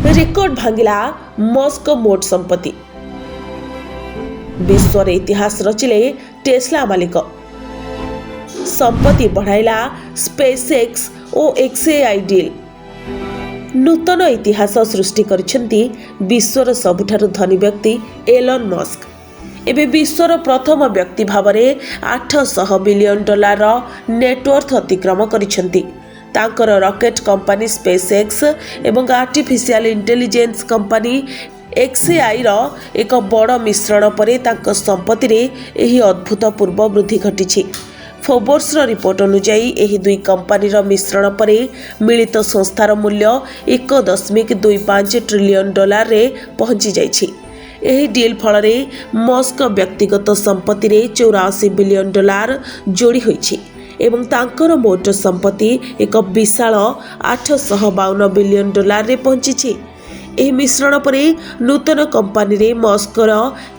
Record भांगिला Musk मोट संपत्ति। विश्व इतिहास रचिले टेस्ला मालिक। संपत्ति बढ़ाइला स्पेसएक्स और एक्सएआई डील। नूतन इतिहास सृष्टि करिसेंती विश्वर सबुठारु धनी व्यक्ति एलन मस्क। एबे विश्वर प्रथम व्यक्ति भावरे 800 बिलियन डॉलर नेटवर्थ अतिक्रम करिसेंती। तांकर रॉकेट कंपनी स्पेसएक्स एवं आर्टिफिशियल इंटेलिजेंस कंपनी एक्सएआई रो एक बड़ मिश्रण परे तांकर संपत्ति रे एही अद्भुतपूर्व वृद्धि घटिछि। फोर्ब्स रिपोर्ट अनुसार एही दुई कंपनी मिश्रण परे मिलित संस्थार मूल्य 1.25 ट्रिलियन डॉलर रे पहुंची जाइछि। एही डील फल मस्क व्यक्तिगत संपत्ति रे 84 बिलियन डॉलर जोड़ी होइछि एवं तांकर मोट संपत्ति एक विशाल 852 बिलियन डॉलर रे पहुंची। एही मिश्रण परे नूतन कंपनी रे मस्कर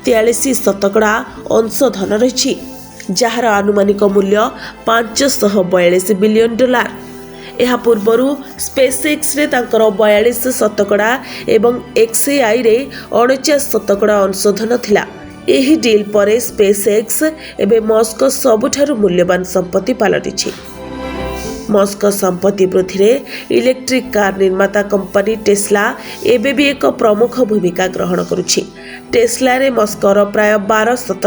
43% अंशधन रही, जार आनुमानिक मूल्य 542 बिलियन डॉलर। यह पूर्वरु स्पेसएक्स रे तांकर 42% एवं एक्सएआई रे 49% अंशधन थिला। एही डील परे स्पेसएक्स एबे मस्क सबुठारु मूल्यवान संपत्ति पलटिछि। मस्क संपत्ति वृद्धि रे इलेक्ट्रिक कार निर्माता कंपनी टेस्ला एबे भी एक प्रमुख भूमिका ग्रहण करुछि। टेस्ला रे मस्कर प्राय 12%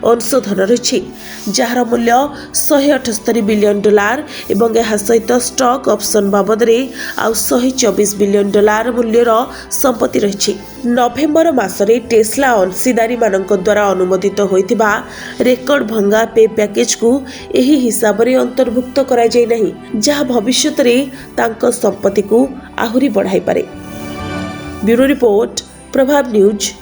अंशधन रही, जार मूल्य 178 बिलियन डॉलर एवं यह सहित स्टॉक ऑप्शन बाबद रे आउ 124 बिलियन डॉलर मूल्यर संपत्ति रही। नवेम्बर मासरे टेस्ला अंशीदारी मानक द्वारा अनुमोदित होइतिबा रेकर्ड भंगा पे पैकेज को एही हिसाब रे अंतर्भुक्त करा जाय नहीं, जहाँ भविष्यत रे तांको संपत्ति को आहुरी बढ़ाई पारे। ब्यूरो रिपोर्ट, प्रभाव न्यूज।